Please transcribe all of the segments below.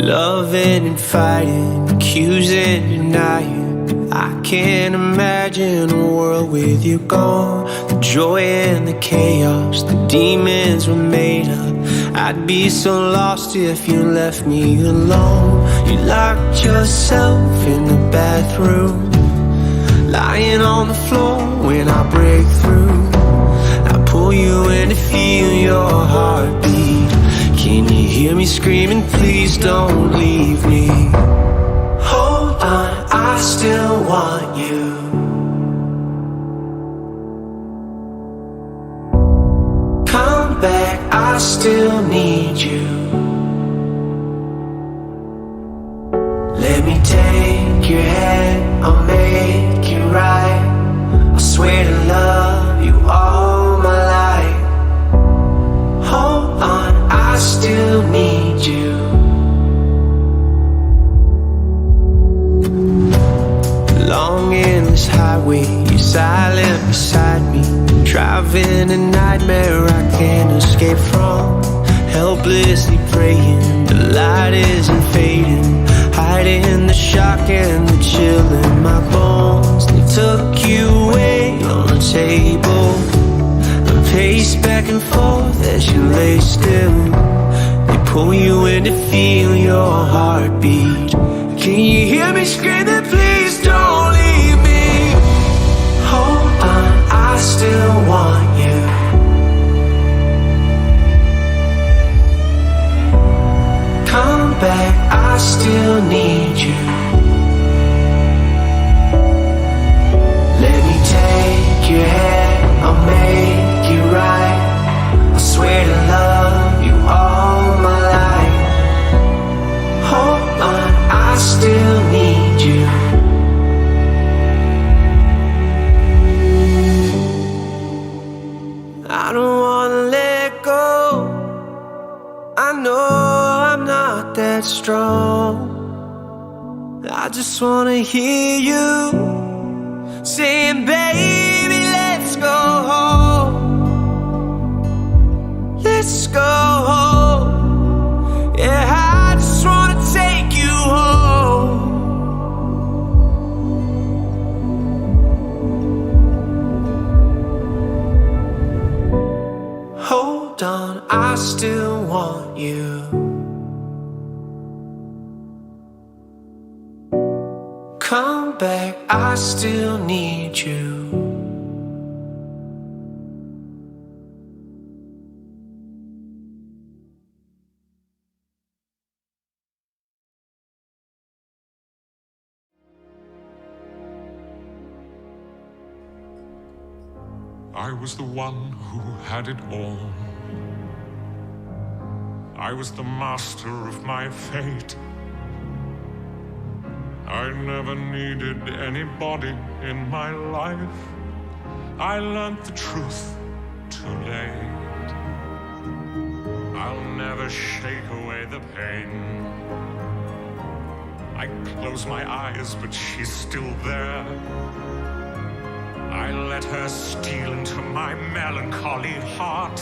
Loving and fighting, accusing, denying. I can't imagine a world with you gone. The joy and the chaos, the demons were made up. I'd be so lost if you left me alone. You locked yourself in the bathroom, lying on the floor when I break through. I pull you in to feel your heartbeat. Can you hear me screaming, please don't leave me? Hold on, I still want you. Come back, I still need you. Let me take your hand, I'll make it right. I swear to love you all my life. Hold on, I still need you. Long endless highway, you're silent beside me. Driving a nightmare I can't escape from. Helplessly praying, the light isn't fading. Hiding the shock and the chill in my bones. They took you away on the table. I pace back and forth as you lay still. They pull you in to feel your heartbeat. Can you hear me screaming, please don't leave me? Hold on, I still want you. Come back, I still need you. Let me take your hand, I'll make it right. I swear to love you all my life. Hold on, I still need you. I don't wanna let go. I know I'm not that strong. I just wanna hear you saying, baby, let's go home. Let's go home. Yeah, I just wanna take you home. Hold on, I still want you. Come back, I still need you. I was the one who had it all. I was the master of my fate. I never needed anybody in my life. I learned the truth too late. I'll never shake away the pain. I close my eyes, but she's still there. I let her steal into my melancholy heart.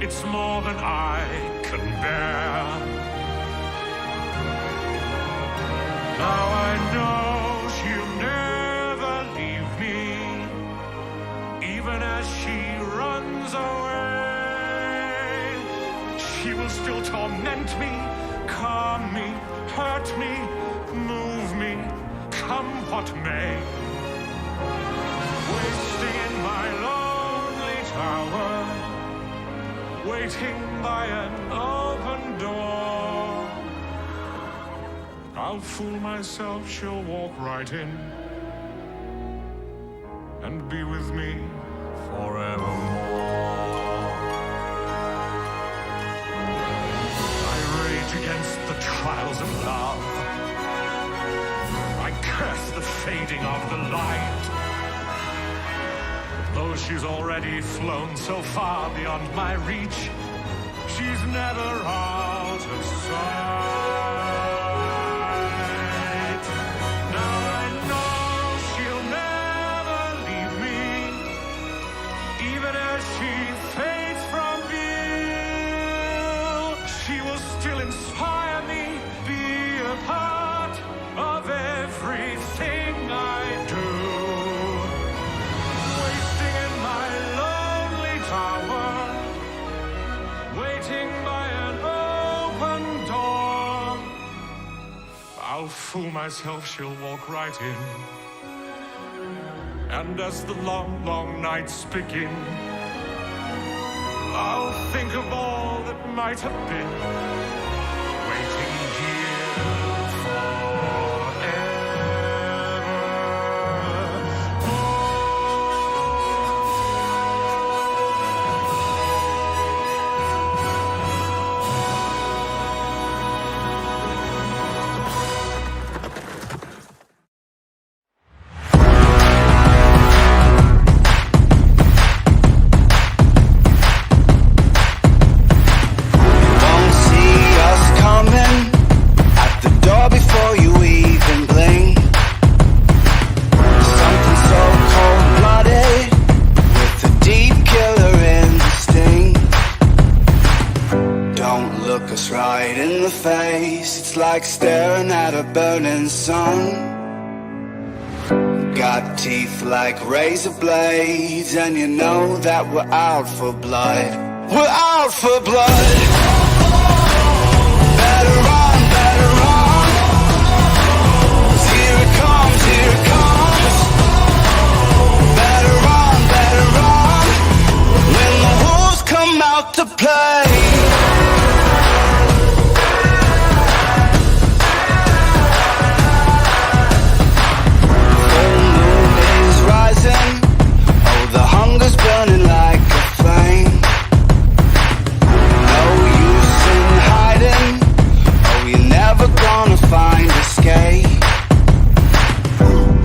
It's more than I can bear. Now I know she'll never leave me, even as she runs away. She will still torment me, calm me, hurt me, move me, come what may. Wasting in my lonely tower, waiting by an open door. I'll fool myself, she'll walk right in and be with me forevermore. I rage against the trials of love. I curse the fading of the light. Though she's already flown so far beyond my reach, she's never out of sight. Now I know she'll never leave me, even as she fades from view. She will still inspire me, fool myself, she'll walk right in. And as the long, long nights begin, I'll think of all that might have been, waiting here forever. It's like staring at a burning sun. Got teeth like razor blades, and you know that we're out for blood. We're out for blood. Better run, better run. Here it comes, here it comes. Better run, when the wolves come out to play. Burning like a flame. No use in hiding. Oh, you're never gonna find escape.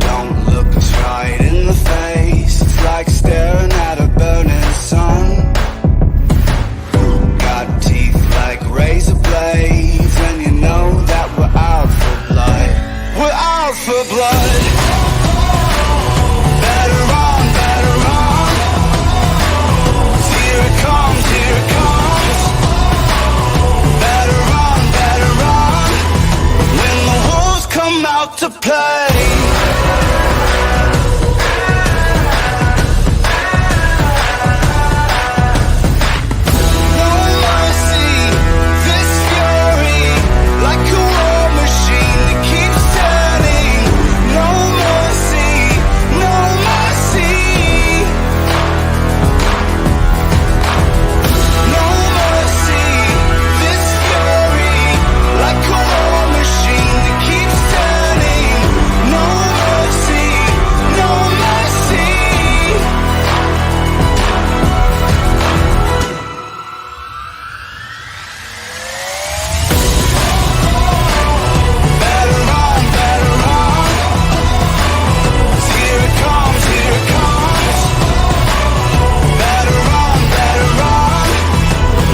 Don't look us right in the face. It's like staring at a burning sun. Got teeth like razor blades, and you know that we're out for blood. We're out for blood. Better run, better run. Here it comes, here it comes. Better run, when the wolves come out to play. No mercy, this fury, like a war machine that keeps turning. No mercy, no mercy. No mercy, this fury, like a war machine that keeps turning. No mercy, no mercy. Better run, better run. Here it comes, here it comes. Better run,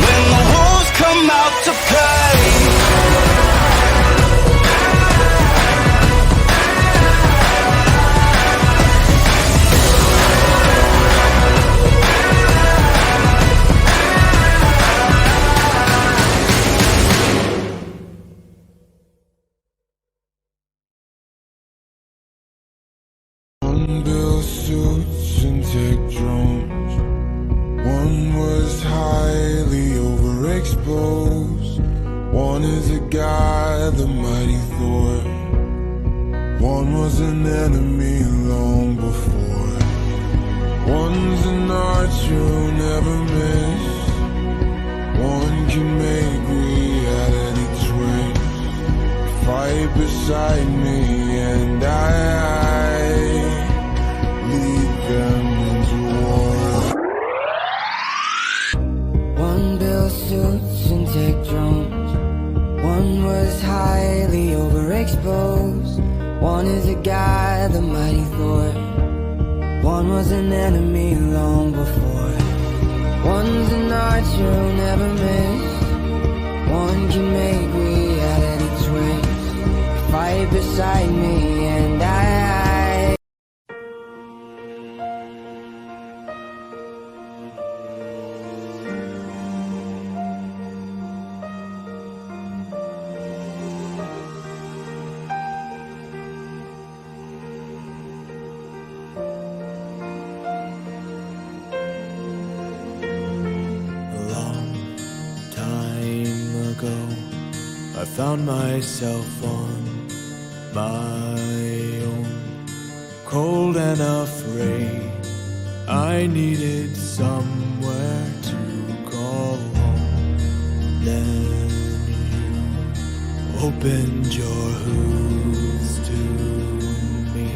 when the wolves come out to play. Unbuilt suits and tech drones. One was highly overexposed. One is a god, the mighty Thor. One was an enemy long before. One's an archer who never missed. One can make reality twist. Fight beside me and I lead them into war. One built suits and tech drones. One was highly overexposed. One is a guy, the mighty Thor. One was an enemy long before. One's an archer who never missed. One can make reality twist. Fight beside me and I I found myself on my own, cold and afraid. I needed somewhere to call home. Then you opened your hooves to me.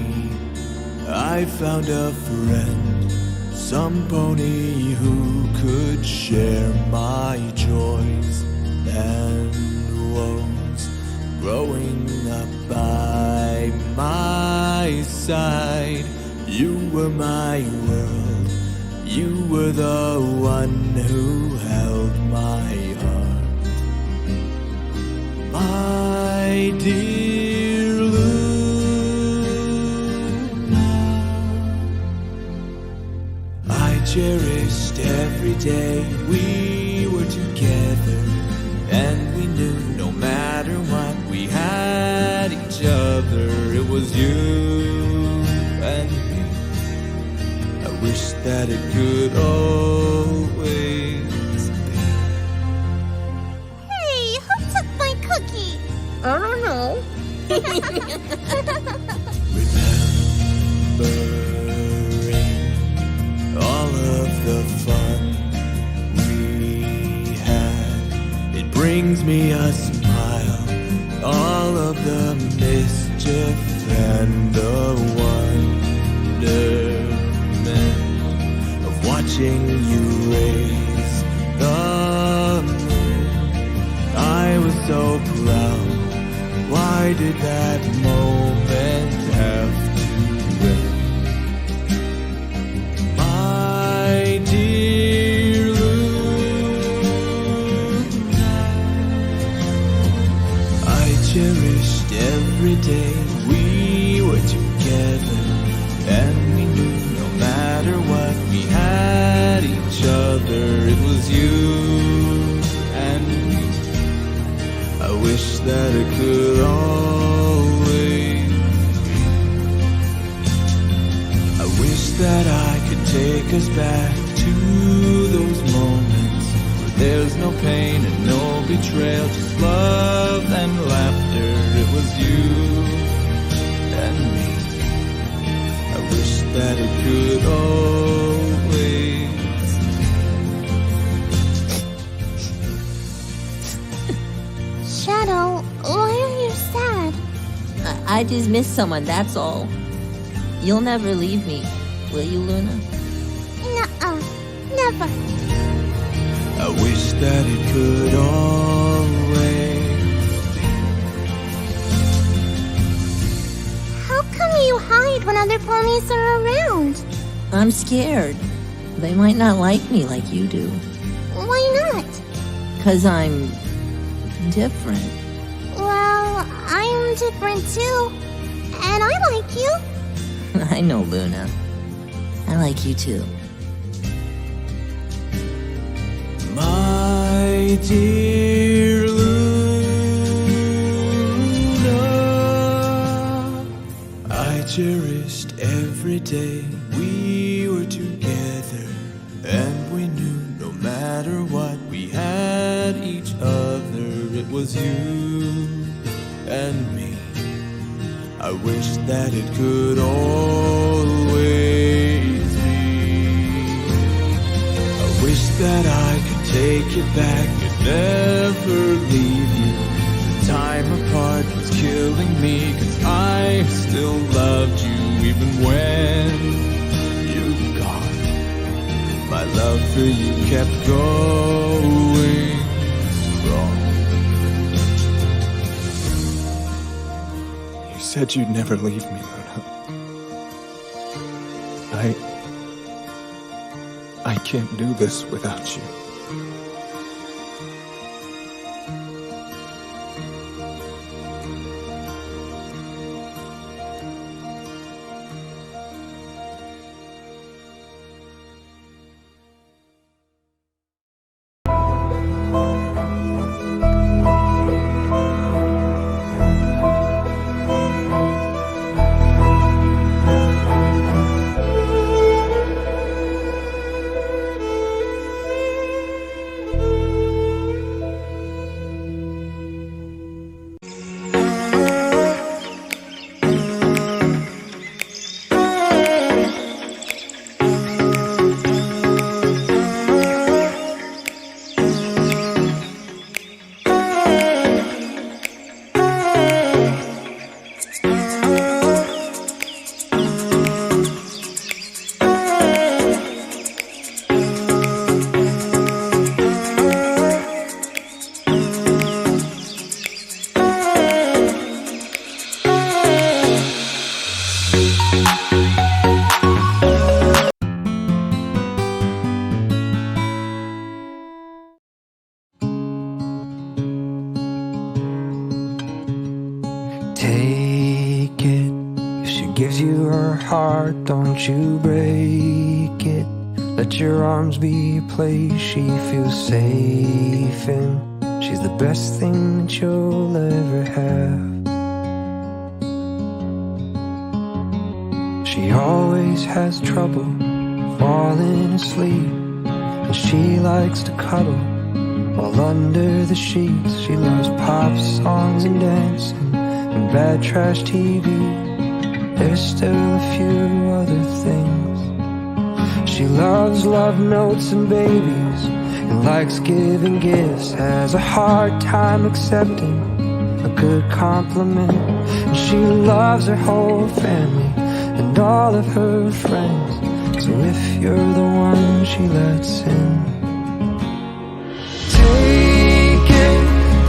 I found a friend, some pony who could share my joys and woes. Growing up by my side, you were my world. You were the one who held my heart. My dear Luna, I cherished every day we were together, and we knew no matter what we had each other. It was you and me. I wish that it could always be. Hey, who took my cookie? I don't know. Remembering all of the fun we had, it brings me a smile. All of the mischief and the wonderment of watching you raise the moon. I was so proud. Why did that moment have to end? My dear Luna, I cherished every day we were together, and we knew no matter what we had each other. It was you and me. I wish that it could always be. I wish that I could take us back to those moments where there's no pain and no betrayal, just love and laughter. It was you and me. I wish that it could always. Shadow, why are you sad? I just miss someone, that's all. You'll never leave me, will you, Luna? Nuh-uh, never. I wish that it could always. How come you hide when other ponies are around? I'm scared. They might not like me like you do. Why not? 'Cause I'm different. Well, I'm different too. And I like you. I know, Luna. I like you too. My dear Luna, I cherished every day we were together, and we knew no matter what we had each other. It was you and me. I wish that it could always be. I wish that I could take you back and never leave you. The time apart was killing me, 'cause I still loved you even when you've gone. My love for you kept going strong. You said you'd never leave me, Luna. I can't do this without you. heart, don't you break it. Let your arms be a place she feels safe in. She's the best thing that you'll ever have. She always has trouble falling asleep, and she likes to cuddle while under the sheets. She loves pop songs and dancing and bad trash TV. There's still a few other things. She loves love notes and babies and likes giving gifts. Has a hard time accepting a good compliment. And she loves her whole family and all of her friends. So if you're the one she lets in, take it.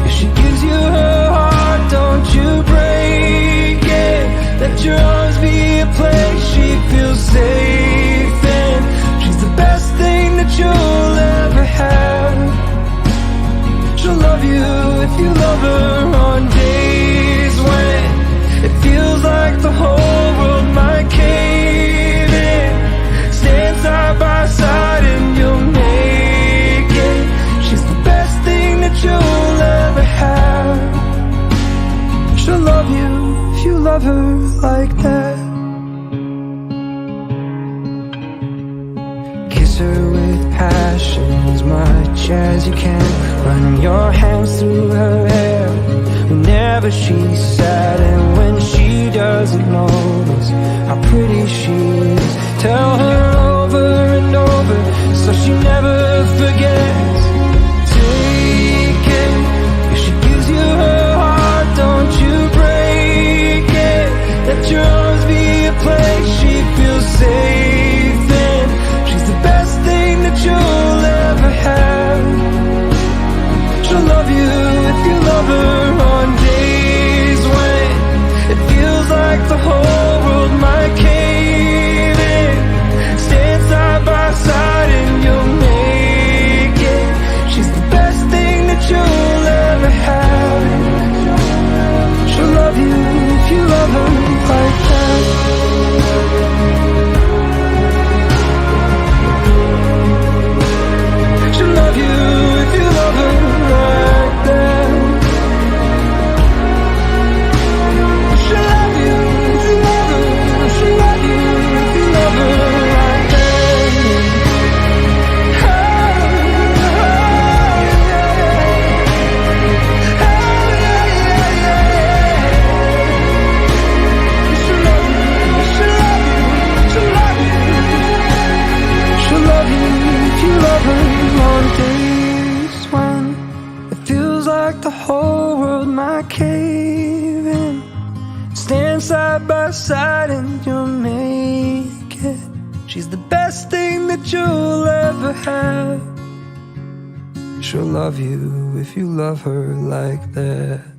If she gives you her heart, don't you break it. Let your arms be a place she feels safe in. She's the best thing that you'll ever have. She'll love you if you love her on days when it feels like the whole world might cave in. Stand side by side and you'll make it. She's the best thing that you'll ever have. She'll love you if you love her like that. Kiss her with passion as much as you can. Run your hands through her hair whenever she's sad. And when she doesn't notice how pretty she is, tell her over and over so she never forgets. Take it. If she gives you her heart, don't you break it. Let your arms be a place she feels safe in. She's the best thing that you'll ever have. She'll love you if you love her on days when it feels like the whole world might cave in. Stand side by side and you'll make it. She's the best thing that you'll ever have. She'll love you if you love her like that. She'll love you if you love her like that. She'll love you if you love her. She'll love you if you love her like that. Oh, she'll love you, she'll love you, she'll love you. She'll love you if you love her on days when it feels like the whole world might cave in. Stand side by side and you'll make it. She's the best thing that you'll ever have. She'll love you if you love her like that.